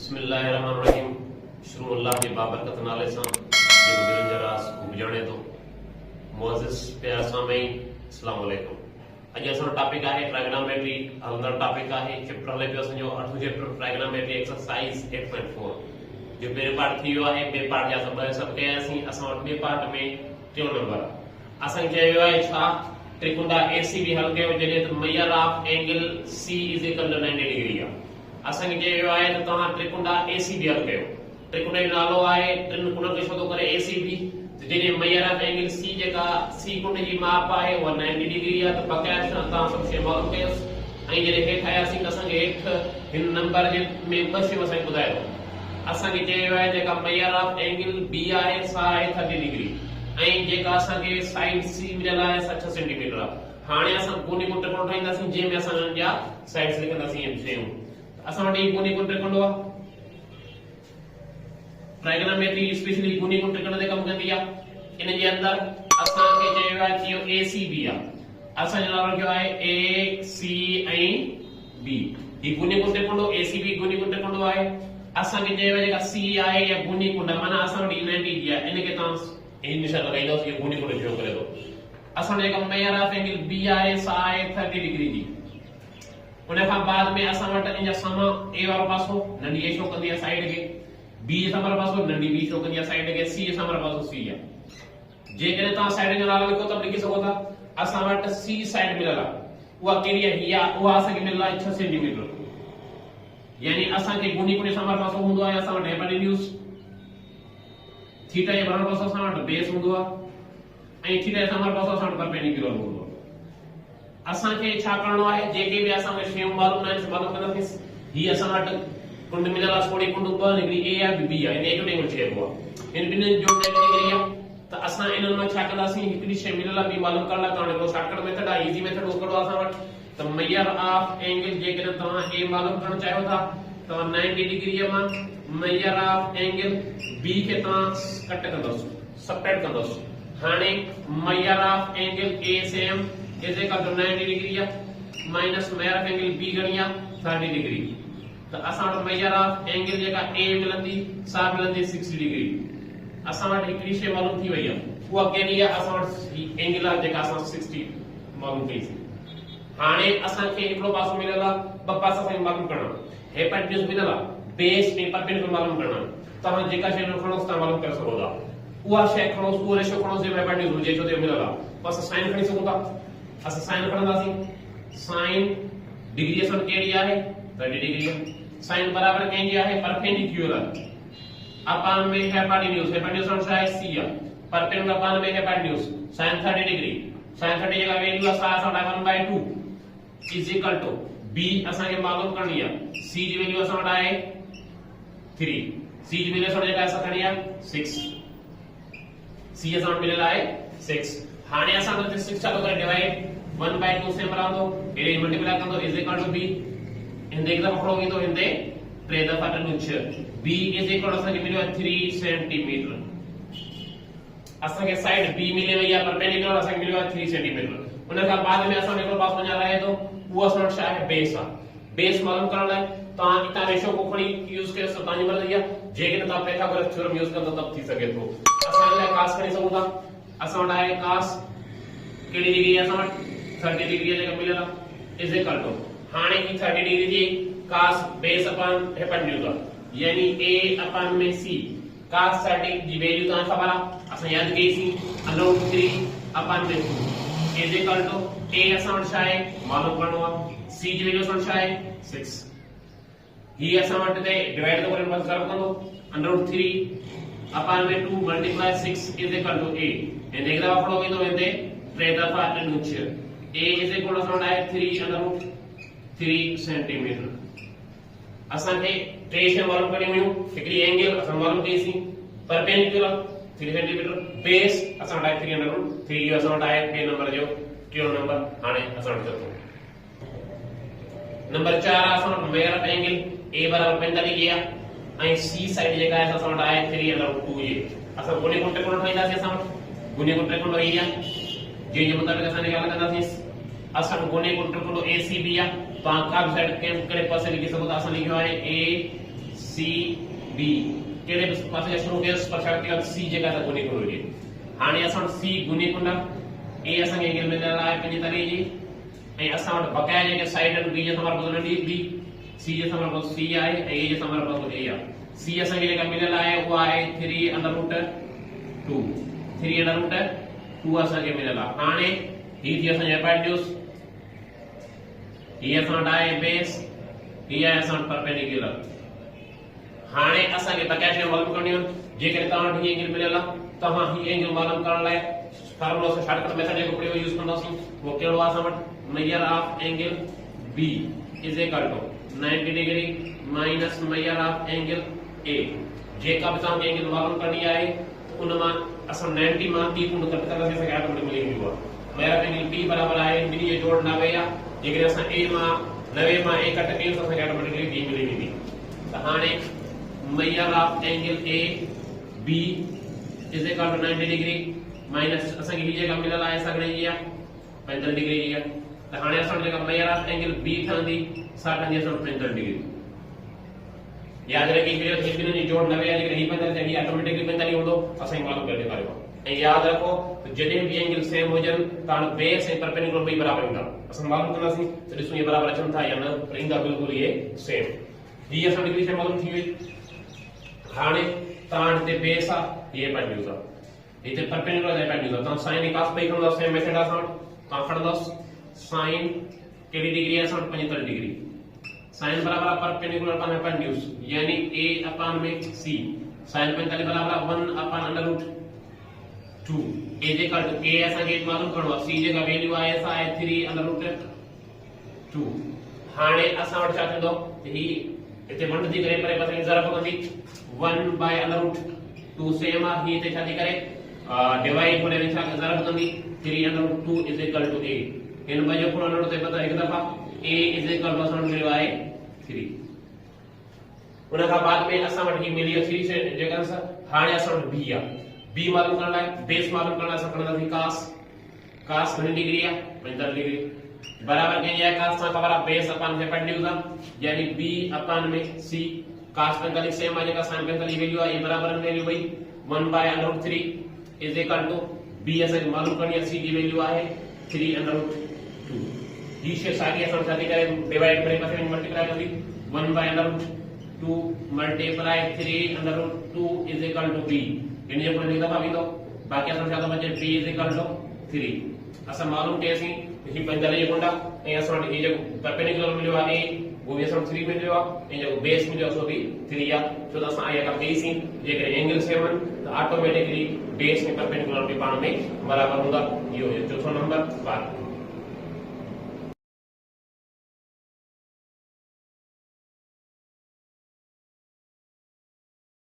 बिस्मिल्लाहिर्रहमानिर्रहीम। शुरू अल्लाह के बाबरकत नाले सां जेको दिलनि जा राज़ खूब ॼाणे थो। मुअज़्ज़िज़ प्यारा सामीन, अस्सलाम वालेकुम। अॼु असांजो टॉपिक आहे ट्राइगोनोमेट्री। हलंदड़ टॉपिक आहे चैप्टर हले पियो असांजो 8 चैप्टर ट्राइगोनोमेट्री एक्सरसाइज 8.4 जो ॿिए पार्ट थी वियो आहे। ॿिए पार्ट जा असां ॿ सभु कयासीं। असां वटि ॿिए पार्ट में 3 नंबर असांखे चयो आहे छा त्रिकोण एसीबी हल कयो जॾहिं त measure of angle C is equal to 90 degree आहे। असांखे चयो आहे त तव्हां त्रिकोण एसीबी हल कयो। त्रिकोण जो नालो आहे टिन कोणनि खे छो थो करे एसीबी। जॾहिं मेजर ऑफ एंगल सी जेका सी कोण जी माप आहे उहा 90 डिग्री आहे त बकाया तव्हां सभु शइ मालूम कयोसि। ऐं जॾहिं हेठि आयासीं त असांखे हेठि हिन नंबर जे में ॿ शयूं असांखे ॿुधायो। असांखे चयो आहे जेका मेजर ऑफ एंगल बी आहे सा आहे 30 डिग्री ऐं जेका असांखे साइड सी मिलियल आहे 60 सेंटीमीटर आहे। हाणे असां कोनी कोण त्रिकोण ठाहींदासीं जंहिंमें असां हिननि जा साइड्स लिखंदासीं इन शयूं। असां वटि कोनी कोण त्रिकोण आहे। ट्राइगोनोमेट्री स्पेशली कोनी कोण त्रिकोण ते कम कंदी आहे। इन जे अंदर असांखे चयो आहे कि एसीबी आहे। असांजो नालो कयो आहे ए सी ऐं बी। ही कोनी कोण त्रिकोण एसीबी कोनी कोण त्रिकोण आहे। असांखे चयो आहे जेका सी आहे या कोनी कोण माना असां वटि 90 जी आहे। इनखे तव्हां इन निशान लगाईंदोसि ये कोनी कोण शो करे थो। असां जेका मेजर ऑफ एंगल बी आहे सा आहे 30 डिग्री जी। उन खां बाद में असां वटि इन जा सामा ए वारो पासो नंढी ए शो कंदी आहे साइड खे, बी जे साम्हूं पासो नंढी बी शो कंदी आहे साइड खे, सी जे साम्हूं पासो सी आहे। जेकॾहिं तव्हां साइड जो नालो लिखो त लिखी सघो था। असां वटि सी साइड मिलियल आहे। उहा कहिड़ी आहे? हीअ उहा असांखे मिलियल आहे 6 सेंटीमीटर। यानी असांखे कोनी कोन साम्हूं पासो हूंदो आहे असां वटि हाइपोटेन्यूज, थीटा जे बराबर पासो असां वटि बेस हूंदो आहे ऐं थीटा जे साम्हूं पासो असां वटि परपेंडिकुलर हूंदो आहे। असांखे छा करणो आहे? जेके बि असांखे शयूं मालूम आहिनि मालूम कंदासीं। ही असां वटि कुंड मिलियल आहे सोड़ी कुंड ॿ निकिरी ए आहे बी आहे। इन एक टेबल चइबो आहे। इन ॿिन्हिनि जो 90 डिग्री आहे त असां इन्हनि मां छा कंदासीं? हिकिड़ी शइ मिलियल आहे बी मालूम करण लाइ तव्हां हिकिड़ो शॉर्टकट मेथड आहे, इजी मेथड उहो कढो असां वटि। त मेजर ऑफ एंगल जेकॾहिं तव्हां ए मालूम करणु चाहियो था तव्हां 90 डिग्री मां मेजर ऑफ एंगल बी खे तव्हां कट कंदोसि, सबट्रैक्ट कंदोसि। हाणे measure of angle A same is equal to 90 degree आहे minus measure of angle B घणी आहे 30 डिग्री। त असां वटि मेजर ऑफ एंगल जेका ए मिलंदी सा मिलंदी 60 डिग्री। असां वटि हिकिड़ी शइ मालूम थी वई आहे। उहा कहिड़ी आहे? असां वटि एंगल आहे जेका असां 60 मालूम कईसीं। हाणे असांखे हिकिड़ो पासो मिलियल आहे, ॿ पासा असांखे मालूम करणा। हाइपोटेन्यूज मिलियल आहे, बेस ऐं परपेंडिकुलर मालूम करणा। तव्हां जेका शइ खणोसि तव्हां मालूम करे सघो था। उहा शइ खणोसि, उहो रेशो खणोसि जेको हाइपोटेन्यूज हुजे छो त मिलियल आहे। बस साइन खणी सघूं था। असां साइन खणंदासीं। साइन डिग्री असां कहिड़ी आहे? 30 डिग्री आहे। साइन बराबर कंहिंजी आहे? परपेंडिकुलर अपान में हाइपोटेन्यूज। हाइपोटेन्यूज छा आहे? सी आहे। परपेंडिकुलर अपान में हाइपोटेन्यूज sin 30 डिग्री। sin 30 जेका वैल्यू आहे सा असां 1/2 इज इक्वल टू b असांखे मालूम करणी आहे। c जी वैल्यू असां वटि आहे 3। c जी वैल्यू असां जेका असां खणी आहे 6। c असां वटि मिलियल आहे 6। हाणे असां वटि 6 छा थो करे? डिवाइड 1/2 से रहंदो, एॾे मल्टीप्लाई कंदो इज इक्वल टू b। हिंदे हिकु दफ़ो खणो ईंदो, हिंदे 3 दफ़ा 3 6। b इज इक्वल असांखे मिलियो आहे 3 सेंटीमीटर। असांखे साइड बी मिली वई आहे परपेंडिकुलर, असांखे मिलियो आहे 3 सेंटीमीटर। उन खां बाद में असां हिकिड़ो पासो अञा रहे थो, उहो असां वटि छा आहे? बेस आहे। बेस मालूम करण लाइ तव्हां हितां रेशो को खणी यूज़ कयो त तव्हांजी मर्ज़ी आहे। जेकॾहिं तव्हां पाइथागोरस थ्योरम यूज़ कंदो तब थी सघे थो। असां हिन लाइ कास खणी सघूं था। असां वटि आहे कास कहिड़ी डिग्री आहे? असां वटि 30 डिग्री जेका मिलियल आहे इज इक्वल टू हाणे ही 30 डिग्री जी कास बेस अपॉन हाइपोटेन्यूज आहे यानी a अपॉन में c। कास 30 जी वैल्यू तव्हां ख़बर आहे असां यादि कईसीं √3 अपॉन में 2 इज इक्वल टू a असां वटि छा आहे मालूम करणो आहे, c जी वैल्यू असां वटि छा आहे 6। ही असां वटि ते डिवाइड थो करे मल्टीप्लाई कंदो √3 अपॉन में 2 multiply 6 is equal to a। हिन एक दफ़ा खणो वेंदो हिते 3 दफ़ा 3 6। a इज इक्वल असां वटि आहे 3 सेंटीमीटर। असांखे 3 शयूं मालूम करणियूं हुयूं। हिकिड़ी एंगल असां मालूम कईसीं, परपेंडिकुलर 3 सेंटीमीटर, बेस असां वटि आहे 3 जो असां वटि आहे 2 नंबर जो 3 नंबर। हाणे असां वटि चौथो नंबर 4 असां वटि मेजर ऑफ एंगल a बराबर 45 डिग्री आहे ऐं c साइड जेका आहे असां वटि आहे 3/2 जे। असां कोने कोण त्रिकोण ठाहींदासीं। असां वटि कोने कोण त्रिकोण ही आहे जंहिंजे मुताबिक़ असां ॻाल्हि कंदासीं। असां कोने कोण त्रिकोण एसीबी आहे। तव्हां का बि साइड कहिड़े पासे लिखी सघो था। असां लिखियो आहे ए सी बी केड़े पासे शुरू के स्पर्शक सी जेका त गुनी को हुजे हाने असन सी गुनी को ना ए असन एंगल में लाए पे तरी जी ए असन वट बकाया जेके साइड बी जे हमार बदलनी बी सी जे हमार बस सी आए ए जे हमार बस ए आ सी असन जेका मिलल आए वो आए 3 अंडर रूट 2 3 अंडर रूट 2 असन के मिलल आ हाने ही थी असन एपेंडिक्स ये असन आए बेस ये असन परपेंडिकुलर हाने असा के बकाया से मालूम करनी हो जे करे ता ही एंगल मिलेला तहां ही एंगल मालूम करण लाए फार्मूला से शॉर्टकट मेथड को प्रयोग यूज करना सी वो केड़ो आ समझ measure of angle B is equal to 90 degree minus measure of angle A जे का भी एंगल मालूम करनी है उनमा असा 90 मान 3 को कट करने से ऑटोमेटिक मिलेगी हुआ मेरा एंगल बी बराबर है बी ये जोड़ 90 या जे करे असा ए मा 90 मा ए कट के तो ऑटोमेटिकली बी मिलेगी तो हाने measure of angle A B is equal to 90 degree minus असा की जगह मिलला ऐसा करे ये 45 डिग्री ये तो हाने असा जगह measure of angle B थांदी 60 J 45 degree याद रखिए वीडियो थी बिना जोड़ 90 या डिग्री 45 जगह ऑटोमेटिकली 45 होंदो असा मालूम कर दे पारो ए याद रखो तो जदे भी एंगल सेम हो जन तान बेस ए परपेंडिकुलर भी बराबर होंदा असा मालूम करना सी तो दिसो ये बराबर अचन था या न रिंगा बिल्कुल ये सेम ये असा डिग्री से मालूम थी हुई हाने ताण ते बेस आ ये एपेंडिक्स आ इते परपेंडिकुलर एपेंडिक्स ता sin cos पे करनो सेम मेथड आ सण ता खड़दस sin केडी डिग्री आ सण 75 डिग्री sin बराबर परपेंडिकुलर अपॉन एपेंडिक्स यानी a अपॉन में c sin 45 बराबर 1 upon under root 2 a equal to a ऐसा के मालूम करनो c जे का वैल्यू आ ऐसा है 3 अंडर रूट 2 हाने असा वट छा थंदो ही इते वंड दी करे परे पते जरा पकंदी 1 by under root 2 सेम आ ही ते छाती करे डिवाइड होने में छा जरा बंदी 3 under root 2 is equal to a इन बाजू को अंडर ते पता एक दफा a is equal to सन मिलवा है 3 उन का बाद में असा वट ही मिली 3 से जगह से हाने असा b आ b मालूम करना है बेस मालूम करना है करना थी cos कितनी डिग्री है 45 डिग्री बराबर के ये cos का बराबर बेस अपॉन एपेंडिक्स यानी b अपॉन में c cos 45 सेम आ जाएगा sin 45 वैल्यू है ये बराबर वैल्यू वही 1 by under root 3 is equal to b ऐसे मालूम करनी है c की वैल्यू है 3 under root 2 ये से सारी ऐसा साथी करे डिवाइड करे पासे मल्टीप्लाई कर दी 1 by under root 2 multiply 3 under root 2 is equal to b इन्हें जो लिखा था अभी तो बाकी ऐसा ज्यादा बचे b इज इक्वल टू 3 ऐसा मालूम कैसे ही 45 कोंडा ए ऐसा ये जो परपेंडिकुलर मिलो है वो भी असल 3 में जो इन जो बेस में जो सो भी 3 या तो दस आया का बेस ही जे करे एंगल 7 तो ऑटोमेटिकली बेस में परपेंडिकुलर भी पाण में बराबर होगा ये चौथा नंबर बात